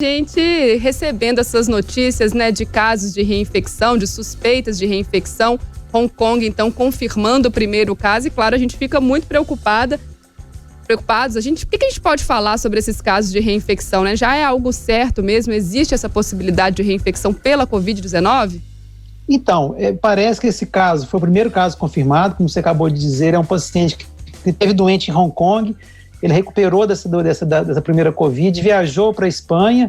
gente recebendo essas notícias, né, de casos de reinfecção, de suspeitas de reinfecção. Hong Kong, então, confirmando o primeiro caso. E, claro, a gente fica muito preocupados. O que a gente pode falar sobre esses casos de reinfecção, né? Já é algo certo mesmo? Existe essa possibilidade de reinfecção pela Covid-19? Então, parece que esse caso foi o primeiro caso confirmado, como você acabou de dizer, é um paciente que teve doente em Hong Kong, ele recuperou dessa primeira Covid, viajou para a Espanha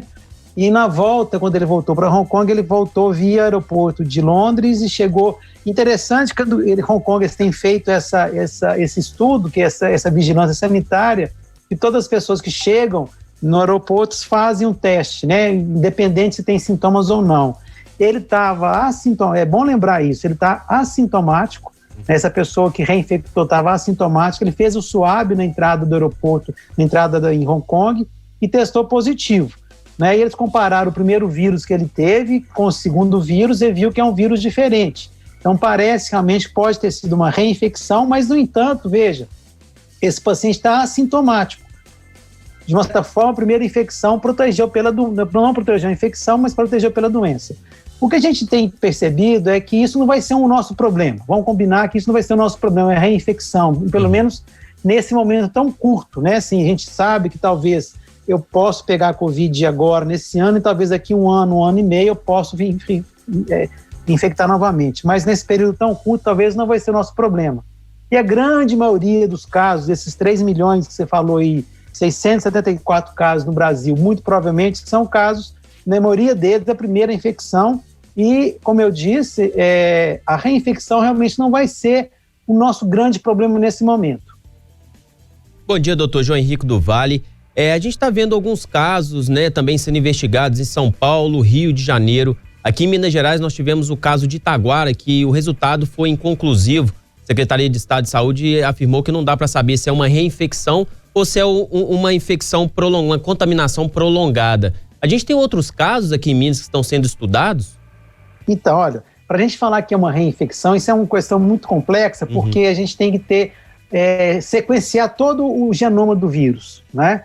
e na volta, quando ele voltou para Hong Kong, ele voltou via aeroporto de Londres e chegou. Interessante que Hong Kong tem feito esse estudo, que essa vigilância sanitária, que todas as pessoas que chegam no aeroporto fazem um teste, né, independente se tem sintomas ou não. Ele estava assintomático, é bom lembrar isso, ele está assintomático. Essa pessoa que reinfectou estava assintomática, ele fez o swab na entrada do aeroporto, na entrada em Hong Kong, e testou positivo. Né? E eles compararam o primeiro vírus que ele teve com o segundo vírus e viu que é um vírus diferente. Então parece realmente que pode ter sido uma reinfecção, mas no entanto, veja, esse paciente está assintomático. De uma certa forma, a primeira infecção não protegeu a infecção, mas protegeu pela doença. O que a gente tem percebido é que isso não vai ser o nosso problema. Vamos combinar que isso não vai ser o nosso problema, é a reinfecção, pelo menos nesse momento tão curto, né? Assim, a gente sabe que talvez eu possa pegar a Covid agora, nesse ano, e talvez daqui um ano e meio eu possa infectar novamente. Mas nesse período tão curto, talvez não vai ser o nosso problema. E a grande maioria dos casos, desses 3 milhões que você falou aí, 674 casos no Brasil, muito provavelmente são casos, na maioria deles, da primeira infecção. E, como eu disse, a reinfecção realmente não vai ser o nosso grande problema nesse momento. Bom dia, doutor João Henrique do Vale. A gente está vendo alguns casos, né, também sendo investigados em São Paulo, Rio de Janeiro. Aqui em Minas Gerais nós tivemos o caso de Itaguara, que o resultado foi inconclusivo. A Secretaria de Estado de Saúde afirmou que não dá para saber se é uma reinfecção ou se é uma infecção prolongada, uma contaminação prolongada. A gente tem outros casos aqui em Minas que estão sendo estudados? Então, olha, para a gente falar que é uma reinfecção, isso é uma questão muito complexa, porque a gente tem que sequenciar todo o genoma do vírus, né?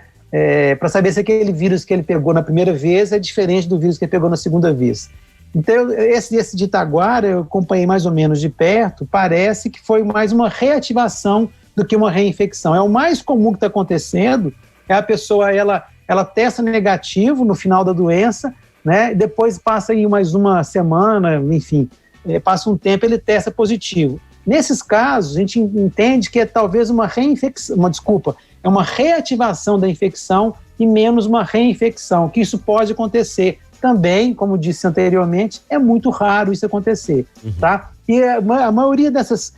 Para saber se aquele vírus que ele pegou na primeira vez é diferente do vírus que ele pegou na segunda vez. Então, esse de Itaguara, eu acompanhei mais ou menos de perto, parece que foi mais uma reativação do que uma reinfecção. O mais comum que está acontecendo é a pessoa, ela testa negativo no final da doença, né? Depois passa aí mais uma semana, enfim, passa um tempo, ele testa positivo. Nesses casos, a gente entende que é talvez uma reativação da infecção e menos uma reinfecção, que isso pode acontecer. Também, como disse anteriormente, é muito raro isso acontecer, tá? E a maioria dessas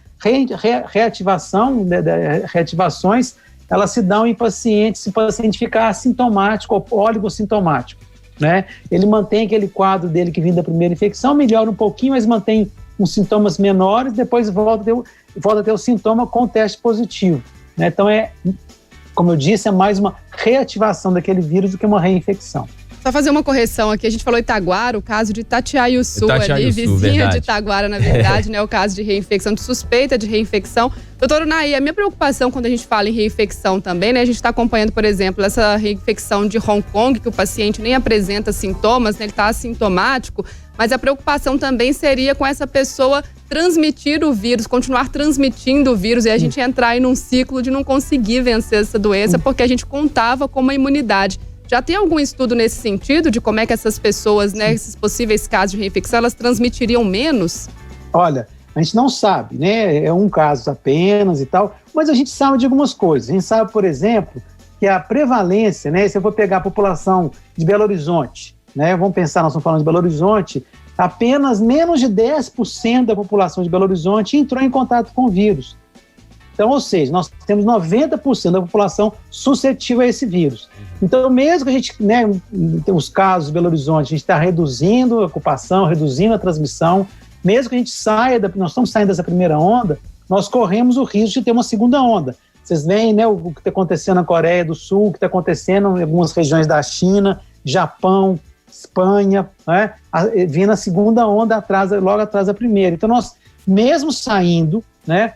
reativações, elas se dão em pacientes, se o paciente ficar assintomático ou oligossintomático, né? Ele mantém aquele quadro dele que vinha da primeira infecção, melhora um pouquinho, mas mantém uns sintomas menores, depois volta a ter o sintoma com o teste positivo, né? Então como eu disse, é mais uma reativação daquele vírus do que uma reinfecção. Só fazer uma correção aqui, a gente falou Itaguara, o caso de Itatiaiuçu ali, vizinha verdade. De Itaguara, na verdade, né? O caso de reinfecção, de suspeita de reinfecção. Doutor Unai, a minha preocupação quando a gente fala em reinfecção também, né? A gente está acompanhando, por exemplo, essa reinfecção de Hong Kong, que o paciente nem apresenta sintomas, né? Ele está assintomático, mas a preocupação também seria com essa pessoa transmitir o vírus, continuar transmitindo o vírus e a gente entrar aí num ciclo de não conseguir vencer essa doença porque a gente contava com uma imunidade. Já tem algum estudo nesse sentido de como é que essas pessoas, né, esses possíveis casos de reinfecção, elas transmitiriam menos? Olha, a gente não sabe, né? É um caso apenas e tal, mas a gente sabe de algumas coisas. A gente sabe, por exemplo, que a prevalência, né? Se eu for pegar a população de Belo Horizonte, né? Vamos pensar, nós estamos falando de Belo Horizonte, apenas menos de 10% da população de Belo Horizonte entrou em contato com o vírus. Então, ou seja, nós temos 90% da população suscetível a esse vírus. Então, mesmo que a gente, né, os casos de Belo Horizonte, a gente está reduzindo a ocupação, reduzindo a transmissão, mesmo que a gente nós estamos saindo dessa primeira onda, nós corremos o risco de ter uma segunda onda. Vocês veem, né, o que está acontecendo na Coreia do Sul, o que está acontecendo em algumas regiões da China, Japão, Espanha, né, vindo a segunda onda logo atrás da primeira. Então, nós, mesmo saindo, né,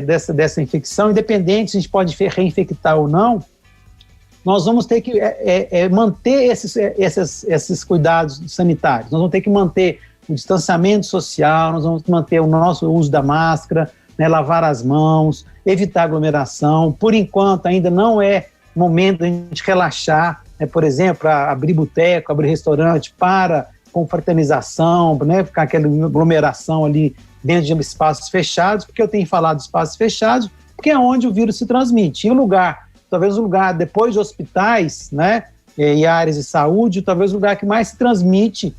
dessa infecção, independente se a gente pode reinfectar ou não, nós vamos ter que manter esses cuidados sanitários. Nós vamos ter que manter o distanciamento social, nós vamos manter o nosso uso da máscara, né, lavar as mãos, evitar aglomeração. Por enquanto, ainda não é momento de a gente relaxar, né, por exemplo, abrir boteco, abrir restaurante para confraternização, né, ficar aquela aglomeração ali dentro de espaços fechados, porque eu tenho falado de espaços fechados, porque é onde o vírus se transmite. E o lugar, talvez o lugar depois de hospitais, né, e áreas de saúde, talvez o lugar que mais se transmite,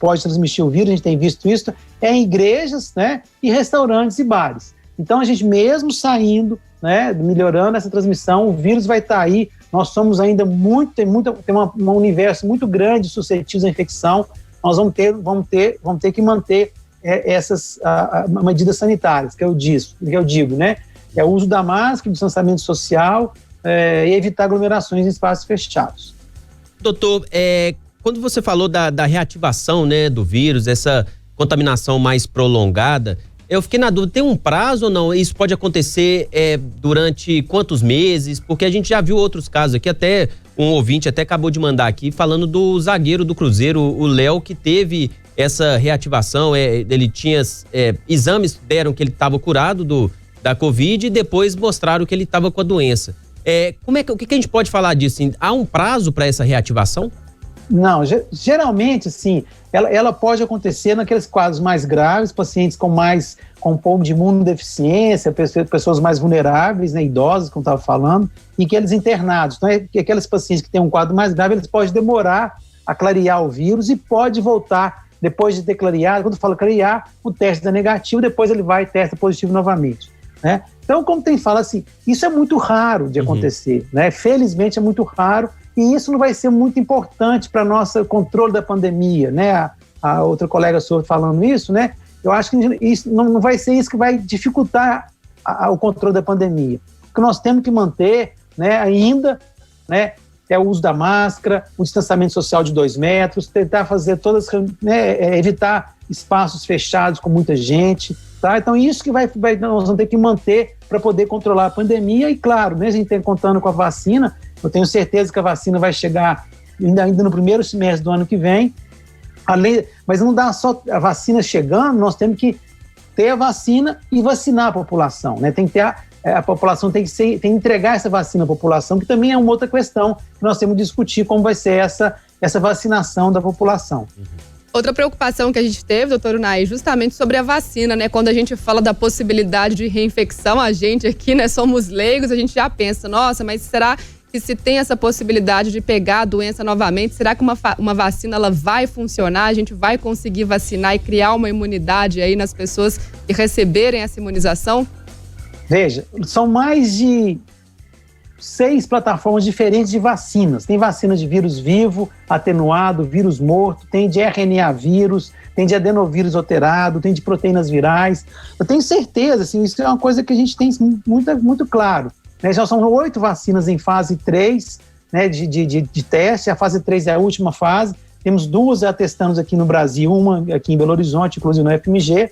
pode transmitir o vírus, a gente tem visto isso, é em igrejas, né, e restaurantes e bares. Então a gente mesmo saindo, né, melhorando essa transmissão, o vírus vai estar aí, nós somos ainda tem um universo muito grande suscetível à infecção, nós vamos ter que manter essas medidas sanitárias, que eu digo, né, é o uso da máscara, o distanciamento social e evitar aglomerações em espaços fechados. Doutor, quando você falou da reativação, né, do vírus, essa contaminação mais prolongada, eu fiquei na dúvida, tem um prazo ou não? Isso pode acontecer durante quantos meses? Porque a gente já viu outros casos aqui, até um ouvinte até acabou de mandar aqui, falando do zagueiro do Cruzeiro, o Léo, que teve essa reativação, ele tinha exames, deram que ele estava curado da Covid e depois mostraram que ele estava com a doença. O que a gente pode falar disso? Há um prazo para essa reativação? Não, geralmente, sim, ela pode acontecer naqueles quadros mais graves, pacientes com um pouco de imunodeficiência, pessoas mais vulneráveis, né, idosos, como estava falando, e aqueles internados. Então, aqueles pacientes que têm um quadro mais grave, eles podem demorar a clarear o vírus e pode voltar, depois de ter clareado, quando fala clarear, o teste dá negativo, depois ele vai e testa positivo novamente, né? Então, como tem fala assim, isso é muito raro de acontecer, né? Felizmente é muito raro, e isso não vai ser muito importante para nosso controle da pandemia, né? A outra colega sua falando isso, né? Eu acho que isso não vai ser isso que vai dificultar o controle da pandemia. O que nós temos que manter, né, ainda, né, é o uso da máscara, o distanciamento social de 2 metros, tentar fazer evitar espaços fechados com muita gente, tá? Então isso que nós vamos ter que manter para poder controlar a pandemia e, claro, né, a gente tem contando com a vacina. Eu tenho certeza que a vacina vai chegar ainda no primeiro semestre do ano que vem. Mas não dá só a vacina chegando, nós temos que ter a vacina e vacinar a população, né? Tem que ter a população tem que entregar essa vacina à população, que também é uma outra questão que nós temos que discutir como vai ser essa vacinação da população. Outra preocupação que a gente teve, doutor Unai, justamente sobre a vacina, né? Quando a gente fala da possibilidade de reinfecção, a gente aqui, né, somos leigos, a gente já pensa, nossa, mas será que se tem essa possibilidade de pegar a doença novamente, será que uma vacina ela vai funcionar? A gente vai conseguir vacinar e criar uma imunidade aí nas pessoas que receberem essa imunização? Veja, são mais de 6 plataformas diferentes de vacinas. Tem vacina de vírus vivo, atenuado, vírus morto, tem de RNA vírus, tem de adenovírus alterado, tem de proteínas virais. Eu tenho certeza, assim, isso é uma coisa que a gente tem muito claro. Né? Já são 8 vacinas em fase 3, né, de teste. A fase 3 é a última fase. Temos 2 já testando aqui no Brasil, uma aqui em Belo Horizonte, inclusive no FMG.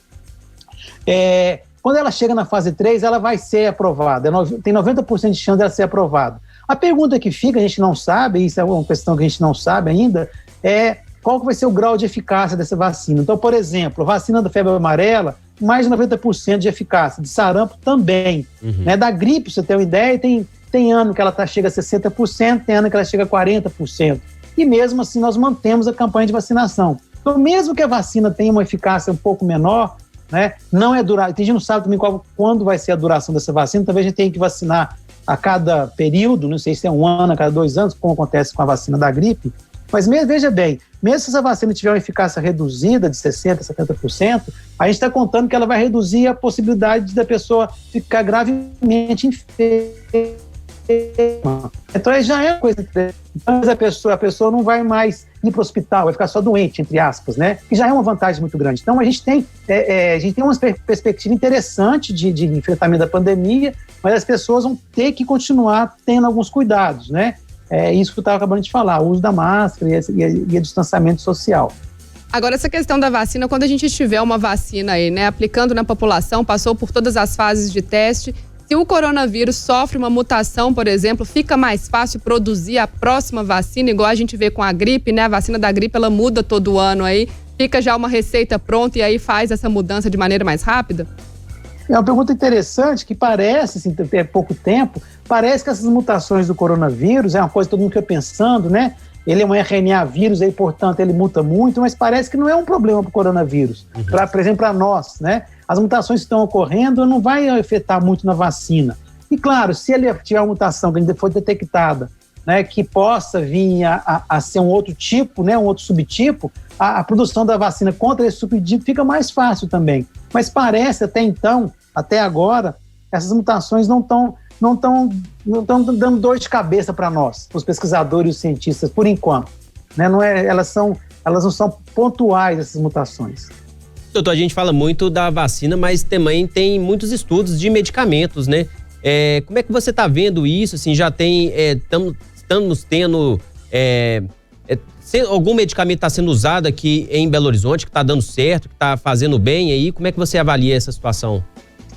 Quando ela chega na fase 3, ela vai ser aprovada. Tem 90% de chance dela ser aprovada. A pergunta que fica, a gente não sabe, isso é uma questão que a gente não sabe ainda, é qual que vai ser o grau de eficácia dessa vacina. Então, por exemplo, a vacina da febre amarela, mais de 90% de eficácia. De sarampo também. Né? Da gripe, pra você ter uma ideia, tem ano que ela chega a 60%, tem ano que ela chega a 40%. E mesmo assim, nós mantemos a campanha de vacinação. Então, mesmo que a vacina tenha uma eficácia um pouco menor, né, não é durar. A gente não sabe também quando vai ser a duração dessa vacina. Talvez a gente tenha que vacinar a cada período, não sei se é 1 ano, a cada 2 anos, como acontece com a vacina da gripe. Mas veja bem, mesmo se essa vacina tiver uma eficácia reduzida de 60%, 70%, a gente está contando que ela vai reduzir a possibilidade da pessoa ficar gravemente enferma. Então já é uma coisa interessante. Então a pessoa não vai mais ir para o hospital, vai ficar só doente, entre aspas, né? Que já é uma vantagem muito grande. Então a gente tem uma perspectiva interessante de enfrentamento da pandemia, mas as pessoas vão ter que continuar tendo alguns cuidados, né? Isso que eu estava acabando de falar, o uso da máscara e o distanciamento social. Agora, essa questão da vacina, quando a gente tiver uma vacina aí, né, aplicando na população, passou por todas as fases de teste, Se o coronavírus sofre uma mutação, por exemplo, fica mais fácil produzir a próxima vacina, igual a gente vê com a gripe, né? A vacina da gripe, ela muda todo ano aí. Fica já uma receita pronta e aí faz essa mudança de maneira mais rápida? É uma pergunta interessante que parece, assim, ter pouco tempo, parece que essas mutações do coronavírus é uma coisa que todo mundo fica pensando, né? Ele é um RNA vírus, aí, portanto, ele muta muito, mas parece que não é um problema para o coronavírus. Por exemplo, para nós, né? As mutações que estão ocorrendo não vai afetar muito na vacina. E claro, se ele tiver uma mutação que ainda foi detectada, né, que possa vir a ser um outro tipo, né, um outro subtipo, a produção da vacina contra esse subtipo fica mais fácil também. Mas parece até então, até agora, essas mutações não estão dando dor de cabeça para nós, os pesquisadores e os cientistas, por enquanto. Né? Elas não são pontuais, essas mutações. Doutor, a gente fala muito da vacina, mas também tem muitos estudos de medicamentos, né? Como é que você está vendo isso? Assim, já tem, estamos tendo, algum medicamento está sendo usado aqui em Belo Horizonte, que está dando certo, que está fazendo bem aí? Como é que você avalia essa situação?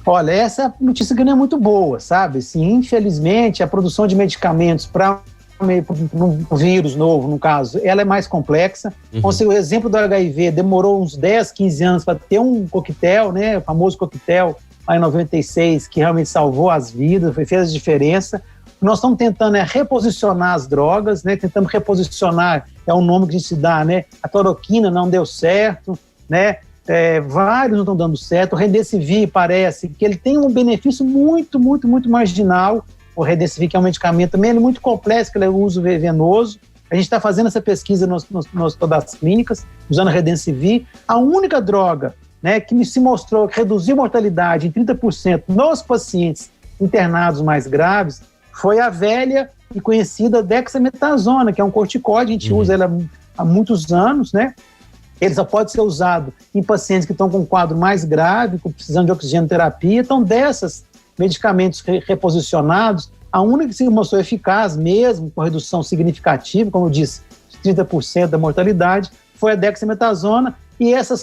Olha, essa notícia que não é muito boa, sabe? Assim, infelizmente, a produção de medicamentos para um vírus novo, no caso, ela é mais complexa. O exemplo do HIV demorou uns 10, 15 anos para ter um coquetel, né? O famoso coquetel, lá em 96, que realmente salvou as vidas, fez a diferença. Nós estamos tentando reposicionar as drogas, né? Tentamos reposicionar, é o nome que a gente dá, né? A cloroquina não deu certo, né? Vários não estão dando certo. O Remdesivir parece que ele tem um benefício muito, muito, muito marginal. O Remdesivir, que é um medicamento também, ele é muito complexo, que ele é uso venoso. A gente está fazendo essa pesquisa nas todas as clínicas, usando o Remdesivir. A única droga, né, que se mostrou que reduziu a mortalidade em 30% nos pacientes internados mais graves foi a velha e conhecida dexametasona, que é um corticóide, a gente usa ela há muitos anos, né? Ele só pode ser usado em pacientes que estão com um quadro mais grave, precisando de oxigenoterapia. Então, desses medicamentos reposicionados, a única que se mostrou eficaz mesmo, com redução significativa, como eu disse, 30% da mortalidade, foi a dexametasona. E essas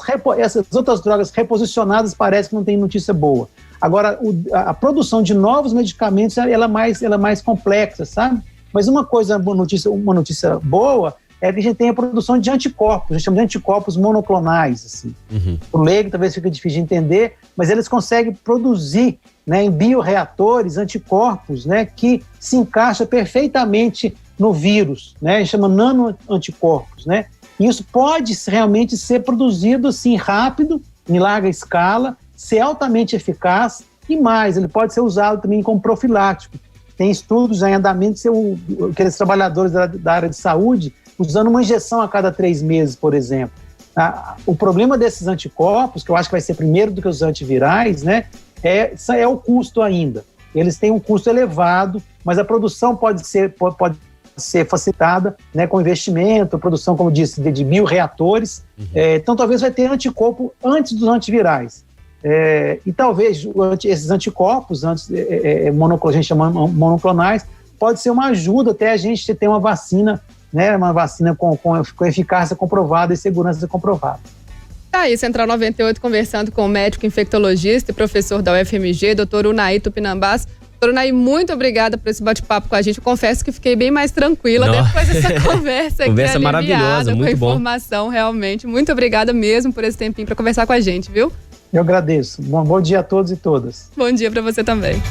outras drogas reposicionadas parece que não tem notícia boa. Agora, a produção de novos medicamentos ela é mais complexa, sabe? Mas uma notícia boa é que a gente tem a produção de anticorpos, a gente chama de anticorpos monoclonais. Assim. O leigo talvez fique difícil de entender, mas eles conseguem produzir, né, em bioreatores anticorpos, né, que se encaixam perfeitamente no vírus, né, a gente chama nanoanticorpos, né? E isso pode realmente ser produzido assim rápido, em larga escala, ser altamente eficaz e mais, ele pode ser usado também como profilático. Tem estudos em andamento, aqueles trabalhadores da área de saúde usando uma injeção a cada 3 meses, por exemplo. O problema desses anticorpos, que eu acho que vai ser primeiro do que os antivirais, né, é o custo ainda. Eles têm um custo elevado, mas a produção pode ser facilitada, né, com investimento, produção, como disse, de bioreatores. Então, talvez vai ter anticorpo antes dos antivirais. E talvez esses anticorpos, a gente chama monoclonais, pode ser uma ajuda até a gente ter uma vacina, né, uma vacina com eficácia comprovada e segurança comprovada. Tá aí, Central 98 conversando com o médico infectologista e professor da UFMG, doutor Unai Tupinambás. Doutor Unai, muito obrigada por esse bate-papo com a gente. Eu confesso que fiquei bem mais tranquila depois dessa conversa aqui. Conversa maravilhosa, muito bom. Com informação, realmente. Muito obrigada mesmo por esse tempinho para conversar com a gente, viu? Eu agradeço. Bom dia a todos e todas. Bom dia para você também.